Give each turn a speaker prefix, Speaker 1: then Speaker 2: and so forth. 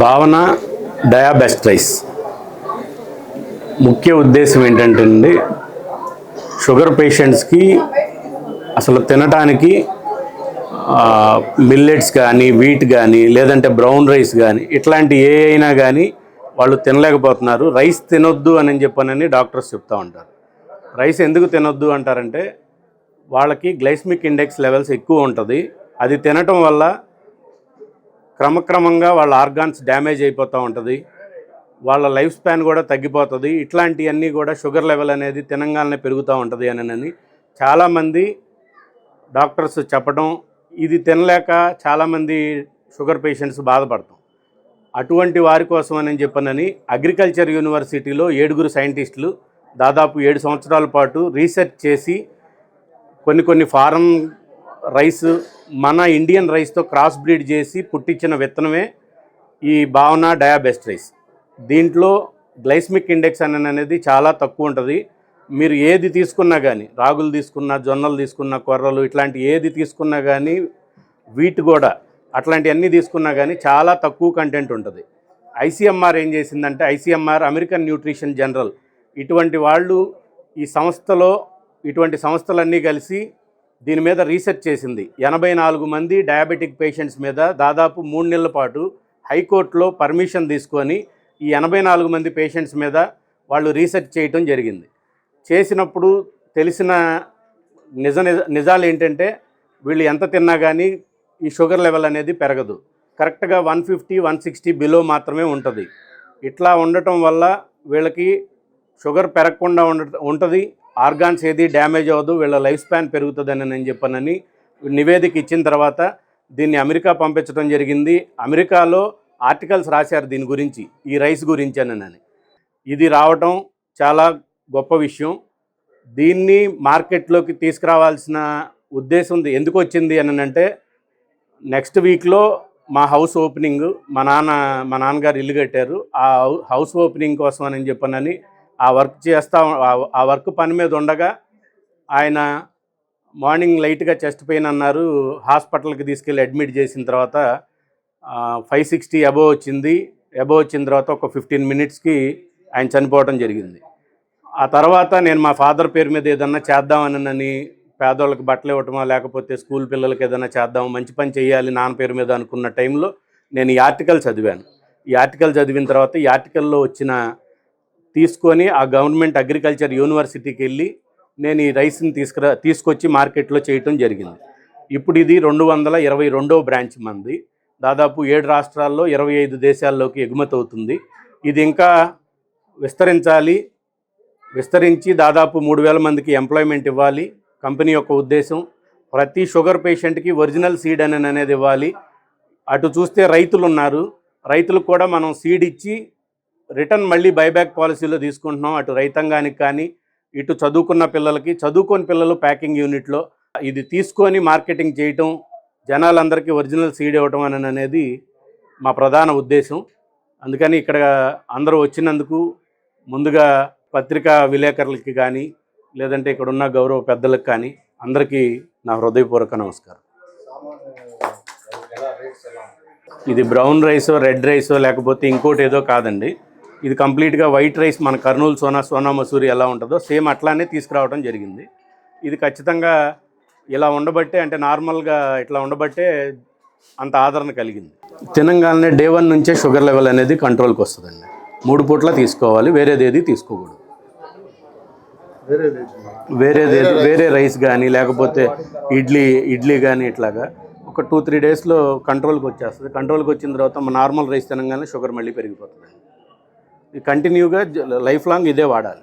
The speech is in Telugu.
Speaker 1: భావన డయాబెస్ట్ రైస్ ముఖ్య ఉద్దేశం ఏంటంటే అండి, షుగర్ పేషెంట్స్కి అసలు తినడానికి మిల్లెట్స్ కానీ, వీట్ కానీ, లేదంటే బ్రౌన్ రైస్ కానీ, ఇట్లాంటి ఏ అయినా కానీ వాళ్ళు తినలేకపోతున్నారు. రైస్ తినొద్దు అని చెప్పనని డాక్టర్స్ చెప్తూ ఉంటారు. రైస్ ఎందుకు తినొద్దు అంటారంటే, వాళ్ళకి గ్లైసెమిక్ ఇండెక్స్ లెవెల్స్ ఎక్కువ ఉంటుంది. అది తినటం వల్ల క్రమక్రమంగా వాళ్ళ ఆర్గాన్స్ డ్యామేజ్ అయిపోతూ ఉంటుంది, వాళ్ళ లైఫ్ స్పాన్ కూడా తగ్గిపోతుంది. ఇట్లాంటివన్నీ కూడా షుగర్ లెవెల్ అనేది తినంగానే పెరుగుతూ ఉంటుంది అని చాలామంది డాక్టర్స్ చెప్పడం, ఇది తినలేక చాలామంది షుగర్ పేషెంట్స్ బాధపడతాం. అటువంటి వారి కోసం అని చెప్పనని అగ్రికల్చర్ యూనివర్సిటీలో 7 సైంటిస్టులు దాదాపు 7 సంవత్సరాల పాటు రీసెర్చ్ చేసి కొన్ని ఫారెన్ రైస్ మన ఇండియన్ రైస్తో క్రాస్ బ్రీడ్ చేసి పుట్టించిన విత్తనమే ఈ భావన డయాబెస్ట్ రైస్. దీంట్లో గ్లైసెమిక్ ఇండెక్స్ అనేది చాలా తక్కువ ఉంటుంది. మీరు ఏది తీసుకున్నా కానీ, రాగులు తీసుకున్నా, జొన్నలు తీసుకున్నా, కొర్రలు ఇట్లాంటి ఏది తీసుకున్నా కానీ, వీట్ కూడా అట్లాంటివన్నీ తీసుకున్నా కానీ చాలా తక్కువ కంటెంట్ ఉంటుంది. ఐసీఎంఆర్ ఏం చేసిందంటే, ఐసీఎంఆర్ అమెరికన్ న్యూట్రిషన్ జనరల్ ఇటువంటి వాళ్ళు ఈ సంస్థలో ఇటువంటి సంస్థలన్నీ కలిసి దీని మీద రీసెర్చ్ చేసింది. 84 మంది డయాబెటిక్ పేషెంట్స్ మీద దాదాపు 3 నెలల పాటు హైకోర్టులో పర్మిషన్ తీసుకొని ఈ 84 మంది పేషెంట్స్ మీద వాళ్ళు రీసెర్చ్ చేయటం జరిగింది. చేసినప్పుడు తెలిసిన నిజాలు ఏంటంటే, వీళ్ళు ఎంత తిన్నా కానీ ఈ షుగర్ లెవెల్ అనేది పెరగదు. కరెక్ట్గా 150, 160 బిలో మాత్రమే ఉంటుంది. ఇట్లా ఉండటం వల్ల వీళ్ళకి షుగర్ పెరగకుండా ఉంటుంది, ఆర్గాన్స్ ఏది డ్యామేజ్ అవ్వదు, వీళ్ళ లైఫ్ స్పాన్ పెరుగుతుందని నేను చెప్పానని నివేదిక ఇచ్చిన తర్వాత దీన్ని అమెరికా పంపించడం జరిగింది. అమెరికాలో ఆర్టికల్స్ రాశారు దీని గురించి, ఈ రైస్ గురించి అని. ఇది రావటం చాలా గొప్ప విషయం. దీన్ని మార్కెట్లోకి తీసుకురావాల్సిన ఉద్దేశం ఎందుకు వచ్చింది అని అంటే, నెక్స్ట్ వీక్లో మా హౌస్ ఓపెనింగ్, మా నాన్నగారు ఇల్లు కట్టారు. ఆ హౌస్ ఓపెనింగ్ కోసం అని చెప్పనని ఆ వర్క్ పని మీద ఉండగా ఆయన మార్నింగ్ లైట్గా చెస్ట్ పెయిన్ అన్నారు. హాస్పిటల్కి తీసుకెళ్ళి అడ్మిట్ చేసిన తర్వాత 560 అబోవ్ వచ్చింది. అబోవ్ వచ్చిన తర్వాత ఒక 15 మినిట్స్కి ఆయన చనిపోవడం జరిగింది. ఆ తర్వాత నేను మా ఫాదర్ పేరు మీద ఏదన్నా చేద్దామని, పేదోళ్ళకి బట్టలు ఇవ్వటమో లేకపోతే స్కూల్ పిల్లలకి ఏదైనా చేద్దాం, మంచి పని చేయాలి నాన్న పేరు మీద అనుకున్న టైంలో నేను ఈ ఆర్టికల్ చదివాను. ఈ ఆర్టికల్ చదివిన తర్వాత ఈ ఆర్టికల్లో తీసుకొని ఆ గవర్నమెంట్ అగ్రికల్చర్ యూనివర్సిటీకి వెళ్ళి నేను ఈ రైస్ని తీసుకొచ్చి మార్కెట్లో చేయటం జరిగింది. ఇప్పుడు ఇది 222వ బ్రాంచ్ మంది. దాదాపు 7 రాష్ట్రాల్లో 25 దేశాల్లోకి ఎగుమతి అవుతుంది. ఇది ఇంకా విస్తరించి దాదాపు 3000 మందికి ఎంప్లాయ్మెంట్ ఇవ్వాలి. కంపెనీ యొక్క ఉద్దేశం ప్రతి షుగర్ పేషెంట్కి ఒరిజినల్ సీడ్ అనేది ఇవ్వాలి. అటు చూస్తే రైతులు ఉన్నారు, రైతులకు కూడా మనం సీడ్ ఇచ్చి రిటర్న్ మళ్ళీ బైబ్యాక్ పాలసీలో తీసుకుంటున్నాం. అటు రైతాంగానికి కానీ, ఇటు చదువుకోని పిల్లలు ప్యాకింగ్ యూనిట్లో ఇది తీసుకొని మార్కెటింగ్ చేయటం, జనాలందరికీ ఒరిజినల్ సీడ్ ఇవ్వటం అనేది మా ప్రధాన ఉద్దేశం. అందుకని ఇక్కడ అందరూ వచ్చినందుకు ముందుగా పత్రికా విలేకరులకి కానీ, లేదంటే ఇక్కడ ఉన్న గౌరవ పెద్దలకు కానీ అందరికీ నా హృదయపూర్వక నమస్కారం. ఇది బ్రౌన్ రైసో, రెడ్ రైసో లేకపోతే ఇంకోటి ఏదో కాదండి. ఇది కంప్లీట్గా వైట్ రైస్, మన కర్నూలు సోనా మసూరి ఎలా ఉంటుందో సేమ్ అట్లానే తీసుకురావడం జరిగింది. ఇది ఖచ్చితంగా ఇలా ఉండబట్టే, అంటే నార్మల్గా ఇట్లా ఉండబట్టే అంత ఆదరణ కలిగింది. తినంగానే డే 1 నుంచే షుగర్ లెవెల్ అనేది కంట్రోల్కి వస్తుందండి. 3 పూట్ల తీసుకోవాలి, వేరేదేది తీసుకోకూడదు. వేరే రైస్ కానీ లేకపోతే ఇడ్లీ కానీ ఇట్లాగా ఒక 2-3 డేస్లో కంట్రోల్కి వచ్చేస్తుంది. కంట్రోల్కి వచ్చిన తర్వాత నార్మల్ రైస్ తినంగానే షుగర్ మళ్ళీ పెరిగిపోతుంది. కంటిన్యూగా లైఫ్ లాంగ్ ఇదే వాడాలి.